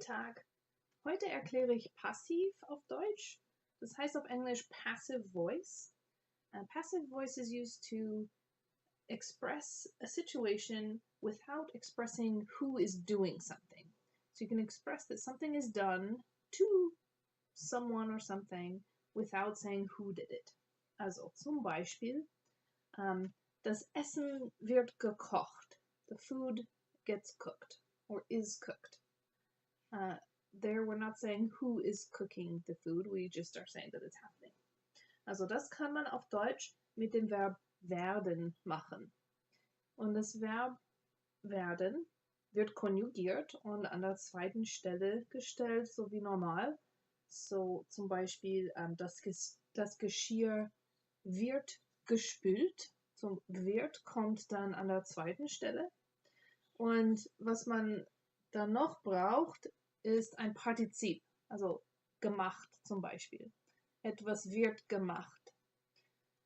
Tag! Heute erkläre ich passiv auf Deutsch. Das heißt auf Englisch passive voice. Passive voice is used to express a situation without expressing who is doing something. So you can express that something is done to someone or something without saying who did it. Also zum Beispiel, das Essen wird gekocht. The food gets cooked or is cooked. There we're not saying who is cooking the food, we just are saying that it's happening. Also das kann man auf Deutsch mit dem Verb werden machen. Und das Verb werden wird konjugiert und an der zweiten Stelle gestellt, so wie normal. So zum Beispiel das Geschirr wird gespült. So wird kommt dann an der zweiten Stelle. Und was man dann noch braucht, ist ein Partizip, also gemacht zum Beispiel. Etwas wird gemacht.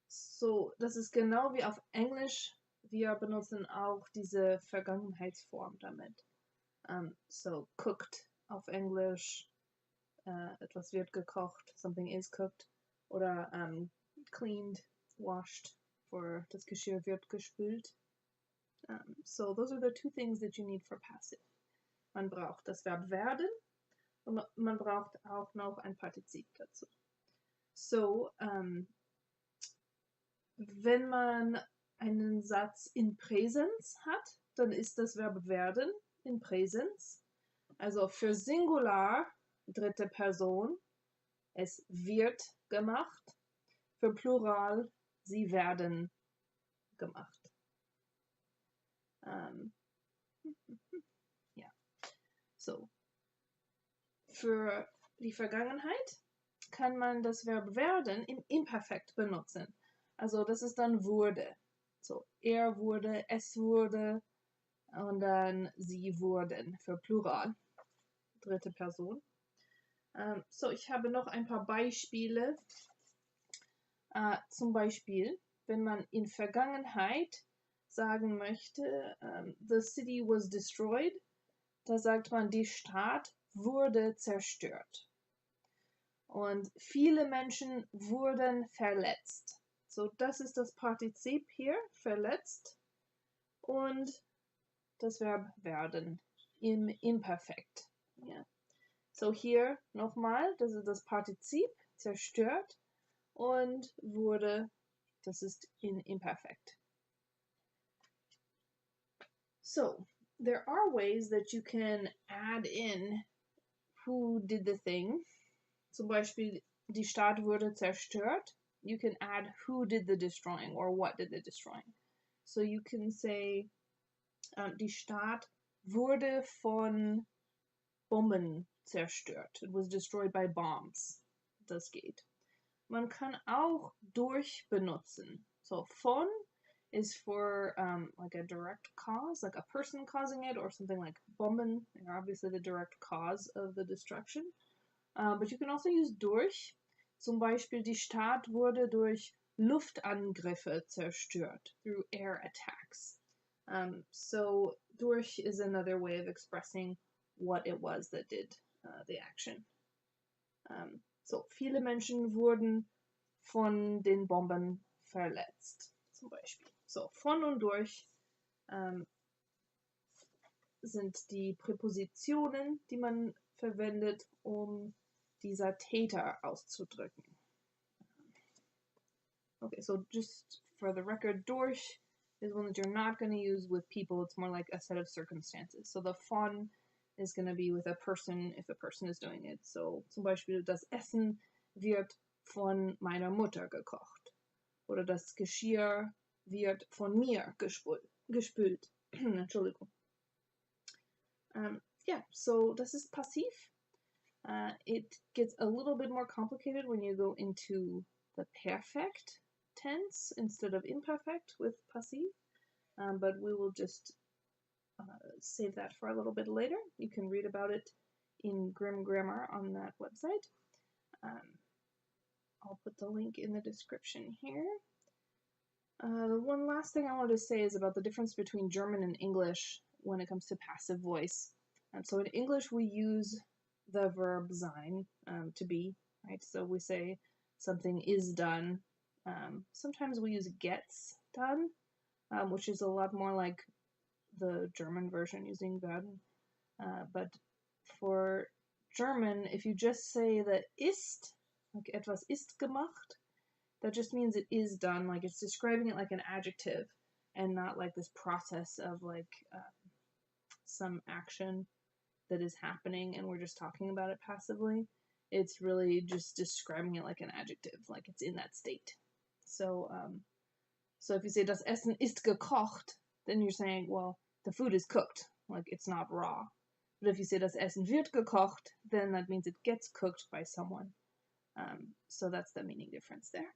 So, das ist genau wie auf Englisch. Wir benutzen auch diese Vergangenheitsform damit. So, cooked auf Englisch. Etwas wird gekocht. Something is cooked. Oder cleaned, washed. For das Geschirr wird gespült. So, those are the two things that you need for passive. Man braucht das Verb werden und man braucht auch noch ein Partizip dazu. So, wenn man einen Satz in Präsens hat, dann ist das Verb werden in Präsens. Also für Singular, dritte Person, es wird gemacht. Für Plural, sie werden gemacht. Ja. So. Für die Vergangenheit kann man das Verb werden im Imperfekt benutzen. Also das ist dann wurde. So, er wurde, es wurde und dann sie wurden für Plural. Dritte Person. So, ich habe noch ein paar Beispiele. Zum Beispiel, wenn man in Vergangenheit sagen möchte, the city was destroyed, da sagt man, die Stadt wurde zerstört. Und viele Menschen wurden verletzt. So, das ist das Partizip hier, verletzt. Und das Verb werden im Imperfekt. Ja. So, hier nochmal, das ist das Partizip, zerstört. Und wurde, das ist in Imperfekt. So, there are ways that you can add in who did the thing. Zum Beispiel, die Stadt wurde zerstört. You can add who did the destroying or what did the destroying. So you can say, die Stadt wurde von Bomben zerstört. It was destroyed by bombs. Das geht. Man kann auch durch benutzen. So von is for like a direct cause, like a person causing it, or something like Bomben. They're obviously the direct cause of the destruction. But you can also use durch. Zum Beispiel, die Stadt wurde durch Luftangriffe zerstört, through air attacks. So durch is another way of expressing what it was that did the action. So, viele Menschen wurden von den Bomben verletzt, zum Beispiel. So, von und durch sind die Präpositionen, die man verwendet, um dieser Täter auszudrücken. Okay, so just for the record, durch is one that you're not going to use with people. It's more like a set of circumstances. So the von is going to be with a person if a person is doing it. So zum Beispiel, das Essen wird von meiner Mutter gekocht. Oder das Geschirr wird von mir gespült. Entschuldigung. Yeah, so das ist passiv. It gets a little bit more complicated when you go into the perfect tense instead of imperfect with passiv. But we will just save that for a little bit later. You can read about it in Grimm Grammar on that website. I'll put the link in the description here. The one last thing I wanted to say is about the difference between German and English when it comes to passive voice. So in English, we use the verb sein, to be, right? So we say something is done. Sometimes we use gets done, which is a lot more like the German version using werden. But for German, if you just say the ist, like etwas ist gemacht, that just means it is done, like it's describing it like an adjective and not like this process of like some action that is happening and we're just talking about it passively. It's really just describing it like an adjective, like it's in that state. So if you say das Essen ist gekocht, then you're saying, well, the food is cooked, like it's not raw. But if you say das Essen wird gekocht, then that means it gets cooked by someone. So that's the meaning difference there.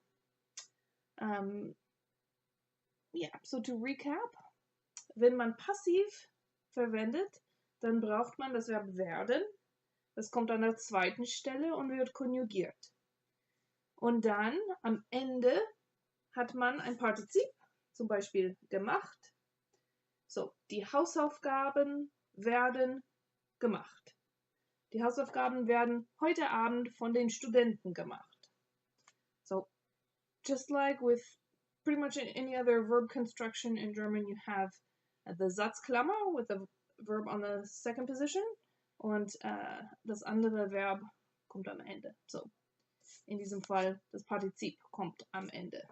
Yeah, so to recap, wenn man passiv verwendet, dann braucht man das Verb werden. Das kommt an der zweiten Stelle und wird konjugiert. Und dann am Ende hat man ein Partizip, zum Beispiel gemacht. So, die Hausaufgaben werden gemacht. Die Hausaufgaben werden heute Abend von den Studenten gemacht. So, just like with pretty much any other verb construction in German, you have the Satzklammer with the verb on the second position und das andere Verb kommt am Ende. So, in diesem Fall, das Partizip kommt am Ende.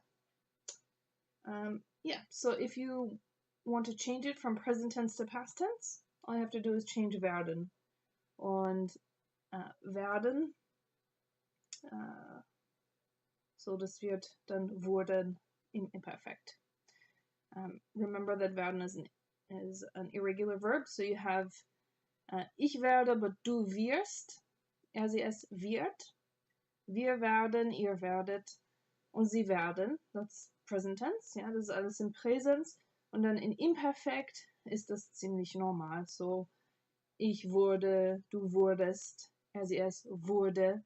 Yeah, so if you want to change it from present tense to past tense, all you have to do is change werden. Und werden, so das wird dann wurden im Imperfekt. Remember that werden is an irregular verb, so you have ich werde, but du wirst, sie es wird, wir werden, ihr werdet und sie werden, that's present tense, ja, das ist alles im Präsens und dann in Imperfekt ist das ziemlich normal, so ich wurde, du wurdest, sie es wurde,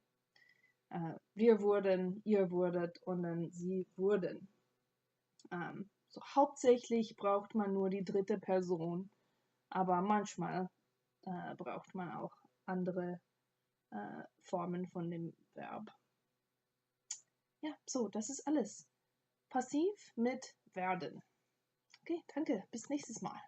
wir wurden, ihr wurdet und dann sie wurden. So hauptsächlich braucht man nur die dritte Person, aber manchmal braucht man auch andere Formen von dem Verb. Ja, so, das ist alles. Passiv mit werden. Okay, danke, bis nächstes Mal.